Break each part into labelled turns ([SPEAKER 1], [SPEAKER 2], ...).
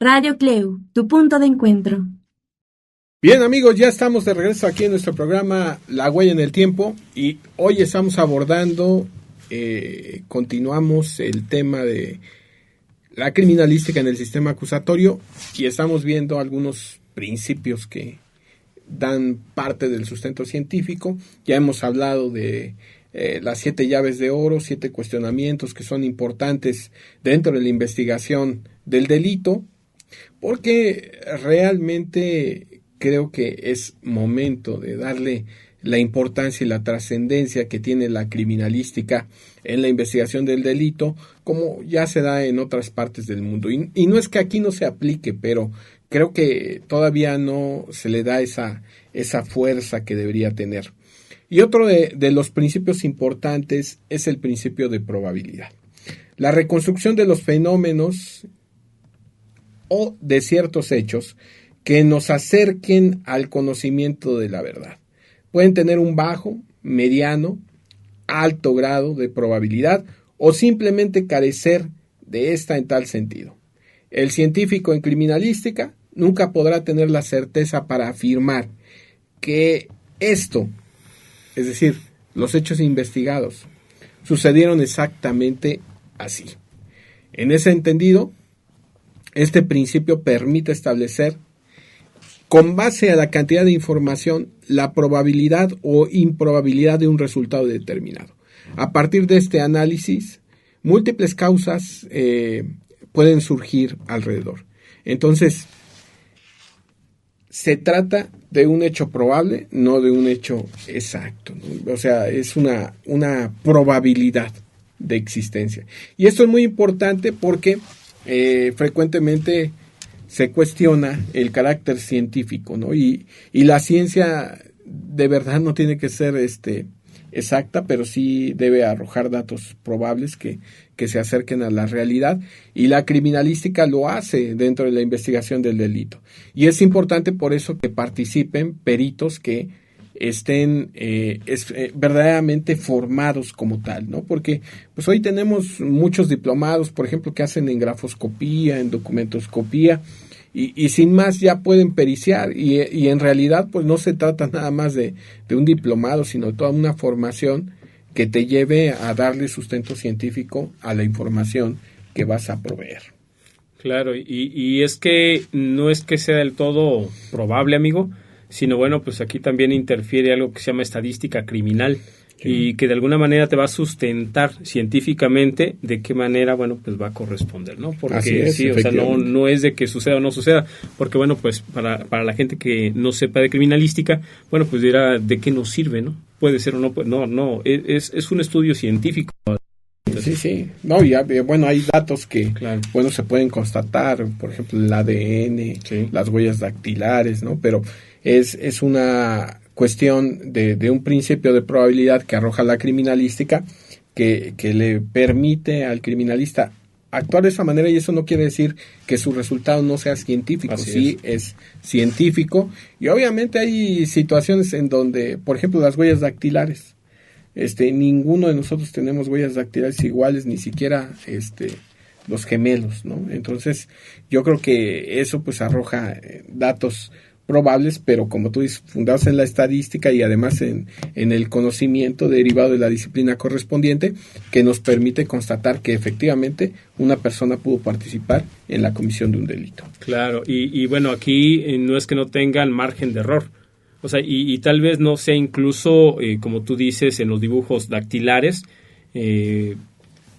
[SPEAKER 1] Radio Cleu, tu punto de encuentro.
[SPEAKER 2] Bien amigos, ya estamos de regreso aquí en nuestro programa La Huella en el Tiempo y hoy estamos abordando, continuamos el tema de la criminalística en el sistema acusatorio y estamos viendo algunos principios que dan parte del sustento científico. Ya hemos hablado de las 7 llaves de oro, 7 cuestionamientos que son importantes dentro de la investigación del delito, porque realmente creo que es momento de darle la importancia y la trascendencia que tiene la criminalística en la investigación del delito, como ya se da en otras partes del mundo. Y no es que aquí no se aplique, pero creo que todavía no se le da esa fuerza que debería tener. Y otro de los principios importantes es el principio de probabilidad. La reconstrucción de los fenómenos o de ciertos hechos que nos acerquen al conocimiento de la verdad. Pueden tener un bajo, mediano, alto grado de probabilidad o simplemente carecer de esta en tal sentido. El científico en criminalística nunca podrá tener la certeza para afirmar que esto, es decir, los hechos investigados, sucedieron exactamente así. En ese entendido, este principio permite establecer, con base a la cantidad de información, la probabilidad o improbabilidad de un resultado determinado. A partir de este análisis, múltiples causas pueden surgir alrededor. Entonces, se trata de un hecho probable, no de un hecho exacto, ¿no? O sea, es una probabilidad de existencia. Y esto es muy importante porque frecuentemente se cuestiona el carácter científico, ¿no? Y la ciencia de verdad no tiene que ser exacta, pero sí debe arrojar datos probables que se acerquen a la realidad, y la criminalística lo hace dentro de la investigación del delito. Y es importante por eso que participen peritos que estén verdaderamente formados como tal, ¿no? Porque pues hoy tenemos muchos diplomados, por ejemplo, que hacen en grafoscopía, en documentoscopía, y sin más ya pueden periciar, y en realidad pues no se trata nada más de un diplomado, sino de toda una formación que te lleve a darle sustento científico a la información que vas a proveer.
[SPEAKER 3] Claro, y es que no es que sea del todo probable, amigo, sino bueno, pues aquí también interfiere algo que se llama estadística criminal, sí, y que de alguna manera te va a sustentar científicamente de qué manera, bueno, pues va a corresponder, ¿no? Porque sí, o sea, no es de que suceda o no suceda, porque bueno, pues para la gente que no sepa de criminalística, bueno, pues dirá, ¿de qué nos sirve, no? Puede ser o no, pues no, es un estudio científico.
[SPEAKER 2] Sí. No, ya, bueno, hay datos que, claro, bueno, se pueden constatar, por ejemplo, el ADN, sí, las huellas dactilares, ¿no? Pero es una cuestión de un principio de probabilidad que arroja la criminalística que le permite al criminalista actuar de esa manera, y eso no quiere decir que su resultado no sea científico. Así sí es científico, y obviamente hay situaciones en donde, por ejemplo, las huellas dactilares, ninguno de nosotros tenemos huellas dactilares iguales, ni siquiera los gemelos, ¿no? Entonces yo creo que eso pues arroja datos probables, pero como tú dices, fundados en la estadística y además en el conocimiento derivado de la disciplina correspondiente, que nos permite constatar que efectivamente una persona pudo participar en la comisión de un delito.
[SPEAKER 3] Claro, y bueno, aquí no es que no tengan margen de error, o sea, y tal vez no sea incluso, como tú dices, en los dibujos dactilares,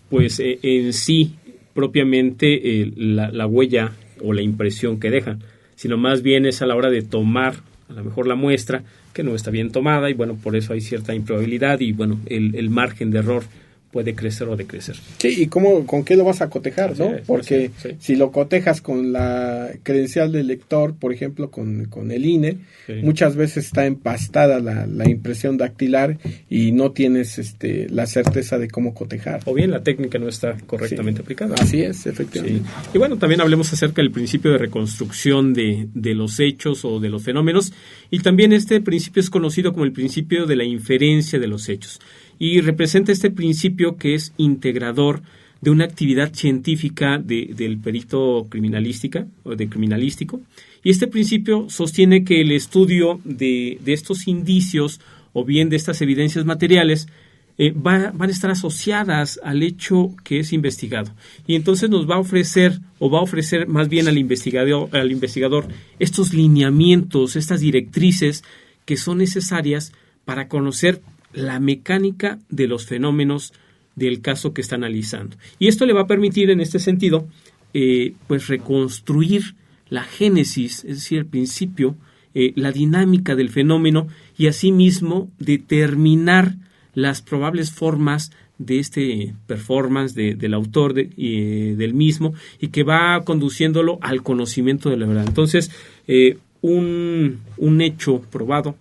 [SPEAKER 3] pues en sí, propiamente la huella o la impresión que dejan, sino más bien es a la hora de tomar a lo mejor la muestra que no está bien tomada, y bueno, por eso hay cierta improbabilidad, y bueno, el margen de error puede crecer o decrecer.
[SPEAKER 2] Sí, ¿y con qué lo vas a cotejar, no? Sí, porque sí, si lo cotejas con la credencial del lector, por ejemplo, con el INE, sí, muchas veces está empastada la impresión dactilar y no tienes la certeza de cómo cotejar.
[SPEAKER 3] O bien la técnica no está correctamente aplicada.
[SPEAKER 2] Así es, efectivamente.
[SPEAKER 3] Sí. Y bueno, también hablemos acerca del principio de reconstrucción de los hechos o de los fenómenos, y también este principio es conocido como el principio de la inferencia de los hechos. Y representa este principio que es integrador de una actividad científica del perito criminalística o de criminalístico. Y este principio sostiene que el estudio de estos indicios o bien de estas evidencias materiales van a estar asociadas al hecho que es investigado. Y entonces nos va a ofrecer más bien al investigador estos lineamientos, estas directrices que son necesarias para conocer la mecánica de los fenómenos del caso que está analizando. Y esto le va a permitir, en este sentido, pues reconstruir la génesis, es decir, el principio, la dinámica del fenómeno y asimismo determinar las probables formas de este performance del autor del mismo y que va conduciéndolo al conocimiento de la verdad. Entonces, un hecho probado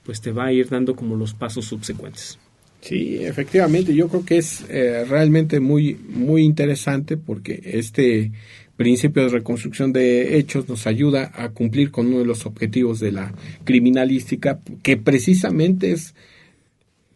[SPEAKER 3] pues te va a ir dando como los pasos subsecuentes.
[SPEAKER 2] Sí, efectivamente, yo creo que es realmente muy, muy interesante porque este principio de reconstrucción de hechos nos ayuda a cumplir con uno de los objetivos de la criminalística, que precisamente es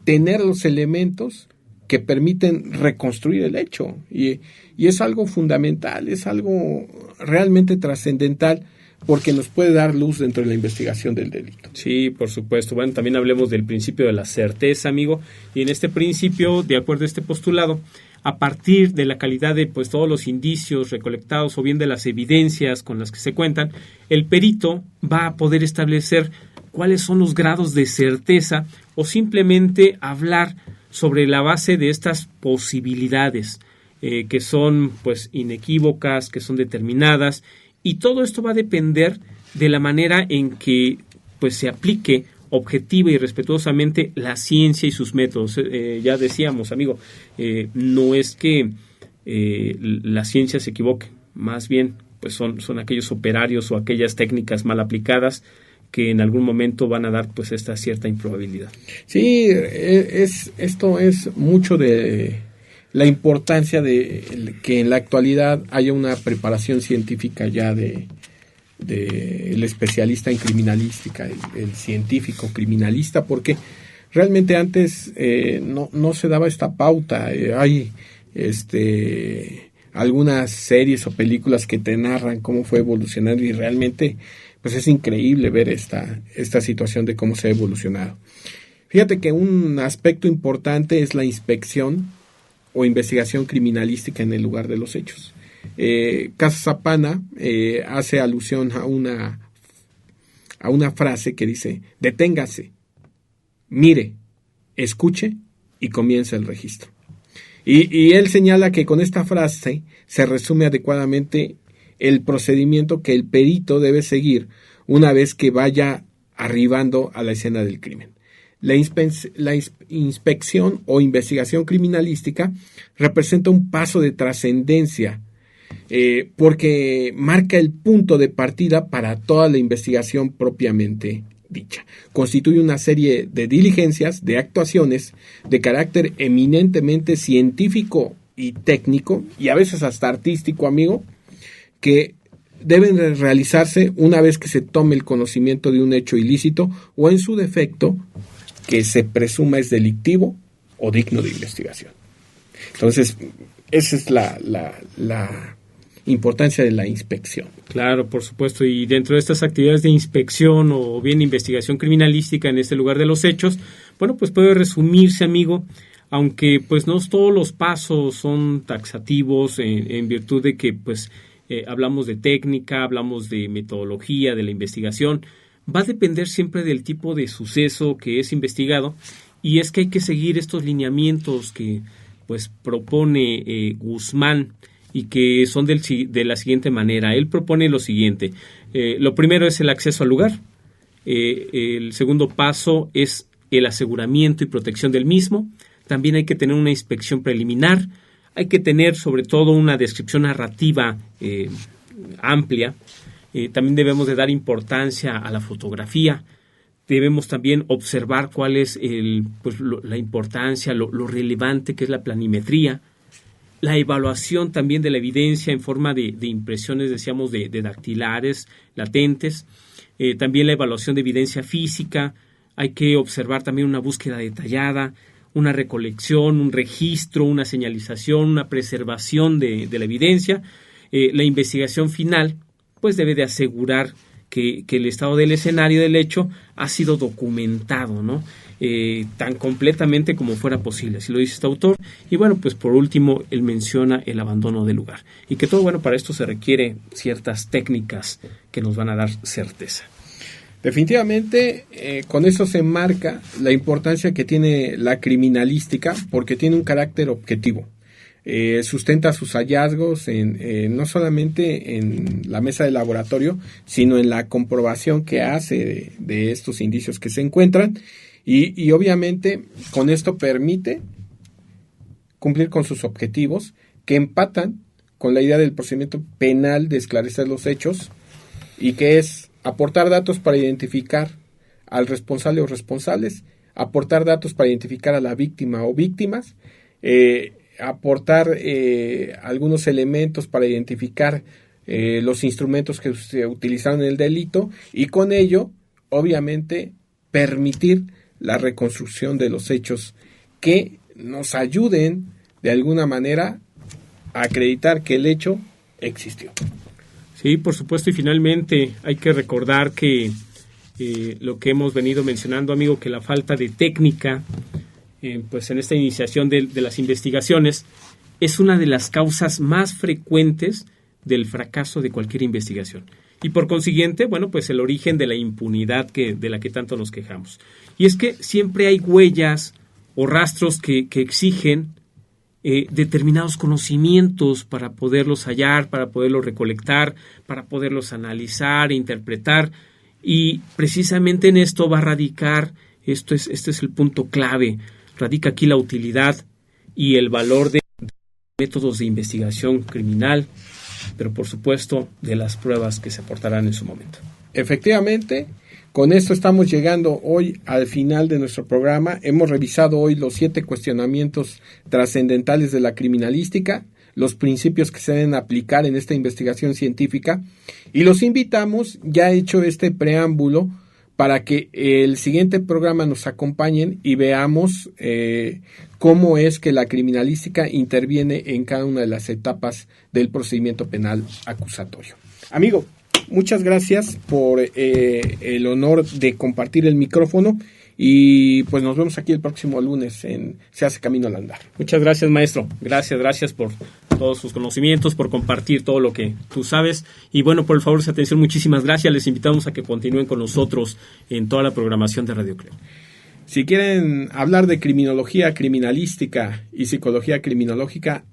[SPEAKER 2] tener los elementos que permiten reconstruir el hecho. Y es algo fundamental, es algo realmente trascendental, porque nos puede dar luz dentro de la investigación del delito.
[SPEAKER 3] Sí, por supuesto. Bueno, también hablemos del principio de la certeza, amigo. Y en este principio, de acuerdo a este postulado, a partir de la calidad de pues todos los indicios recolectados o bien de las evidencias con las que se cuentan, el perito va a poder establecer cuáles son los grados de certeza o simplemente hablar sobre la base de estas posibilidades que son pues inequívocas, que son determinadas. Y todo esto va a depender de la manera en que pues se aplique objetiva y respetuosamente la ciencia y sus métodos. Ya decíamos, amigo, no es que la ciencia se equivoque, más bien pues son aquellos operarios o aquellas técnicas mal aplicadas que en algún momento van a dar pues esta cierta improbabilidad.
[SPEAKER 2] Sí, esto es mucho de la importancia de que en la actualidad haya una preparación científica ya de el especialista en criminalística, el científico criminalista, porque realmente antes no se daba esta pauta. Hay algunas series o películas que te narran cómo fue evolucionando y realmente pues es increíble ver esta situación de cómo se ha evolucionado. Fíjate que un aspecto importante es la inspección o investigación criminalística en el lugar de los hechos. Casa Zapana hace alusión a una frase que dice: deténgase, mire, escuche y comienza el registro. Y él señala que con esta frase se resume adecuadamente el procedimiento que el perito debe seguir una vez que vaya arribando a la escena del crimen. La inspección o investigación criminalística representa un paso de trascendencia porque marca el punto de partida para toda la investigación propiamente dicha. Constituye una serie de diligencias, de actuaciones de carácter eminentemente científico y técnico, y a veces hasta artístico, amigo, que deben realizarse una vez que se tome el conocimiento de un hecho ilícito o, en su defecto, que se presuma es delictivo o digno de investigación. Entonces, esa es la importancia de la inspección.
[SPEAKER 3] Claro, por supuesto, y dentro de estas actividades de inspección o bien investigación criminalística en este lugar de los hechos, bueno, pues puede resumirse, amigo, aunque pues no todos los pasos son taxativos en virtud de que pues hablamos de técnica, hablamos de metodología, de la investigación. Va a depender siempre del tipo de suceso que es investigado, y es que hay que seguir estos lineamientos que pues propone Guzmán y que son de la siguiente manera. Él propone lo siguiente: lo primero es el acceso al lugar, el segundo paso es el aseguramiento y protección del mismo, también hay que tener una inspección preliminar, hay que tener sobre todo una descripción narrativa amplia. También debemos de dar importancia a la fotografía, debemos también observar cuál es la importancia, lo relevante que es la planimetría, la evaluación también de la evidencia en forma de impresiones, decíamos, de dactilares latentes, también la evaluación de evidencia física. Hay que observar también una búsqueda detallada, una recolección, un registro, una señalización, una preservación de la evidencia. La investigación final pues debe de asegurar que el estado del escenario del hecho ha sido documentado, ¿no? Tan completamente como fuera posible, así lo dice este autor. Y bueno, pues por último, él menciona el abandono del lugar. Y que todo, bueno, para esto se requiere ciertas técnicas que nos van a dar certeza.
[SPEAKER 2] Definitivamente, con eso se marca la importancia que tiene la criminalística, porque tiene un carácter objetivo. Sustenta sus hallazgos no solamente en la mesa de laboratorio, sino en la comprobación que hace de estos indicios que se encuentran, y obviamente con esto permite cumplir con sus objetivos, que empatan con la idea del procedimiento penal de esclarecer los hechos, y que es aportar datos para identificar al responsable o responsables, aportar datos para identificar a la víctima o víctimas, aportar algunos elementos para identificar los instrumentos que se utilizaron en el delito, y con ello, obviamente, permitir la reconstrucción de los hechos que nos ayuden de alguna manera a acreditar que el hecho existió.
[SPEAKER 3] Sí, por supuesto, y finalmente hay que recordar que lo que hemos venido mencionando, amigo, que la falta de técnica pues en esta iniciación de las investigaciones es una de las causas más frecuentes del fracaso de cualquier investigación. Y por consiguiente, bueno, pues el origen de la impunidad de la que tanto nos quejamos. Y es que siempre hay huellas o rastros que exigen determinados conocimientos para poderlos hallar, para poderlos recolectar, para poderlos analizar e interpretar. Y precisamente en esto va a radicar, este es el punto clave, radica aquí la utilidad y el valor de métodos de investigación criminal, pero por supuesto de las pruebas que se aportarán en su momento.
[SPEAKER 2] Efectivamente, con esto estamos llegando hoy al final de nuestro programa. Hemos revisado hoy los 7 cuestionamientos trascendentales de la criminalística, los principios que se deben aplicar en esta investigación científica, y los invitamos, ya hecho este preámbulo, para que el siguiente programa nos acompañen y veamos cómo es que la criminalística interviene en cada una de las etapas del procedimiento penal acusatorio. Amigo, muchas gracias por el honor de compartir el micrófono, y pues nos vemos aquí el próximo lunes en Se hace camino al andar.
[SPEAKER 3] Muchas gracias, maestro. Gracias por todos sus conocimientos, por compartir todo lo que tú sabes. Y bueno, por el favor de su atención, muchísimas gracias. Les invitamos a que continúen con nosotros en toda la programación de Radio Cleo.
[SPEAKER 2] Si quieren hablar de criminología criminalística y psicología criminológica,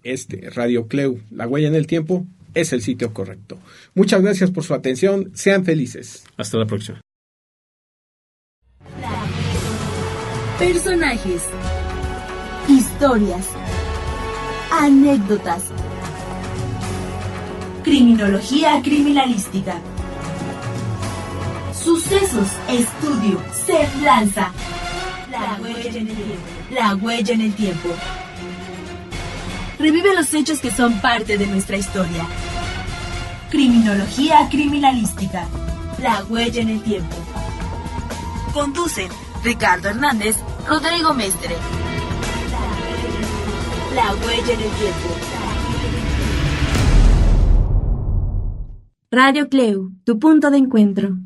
[SPEAKER 2] Radio Cleo, La Huella en el Tiempo, es el sitio correcto. Muchas gracias por su atención. Sean felices.
[SPEAKER 3] Hasta la próxima.
[SPEAKER 4] Personajes, historias, anécdotas, criminología criminalística, sucesos, estudio, semblanza, la huella en el tiempo, la huella en el tiempo. Revive los hechos que son parte de nuestra historia. Criminología criminalística, la huella en el tiempo. Conducen Ricardo Hernández, Rodrigo Mestre. La huella en el tiempo.
[SPEAKER 1] Radio Cleo, tu punto de encuentro.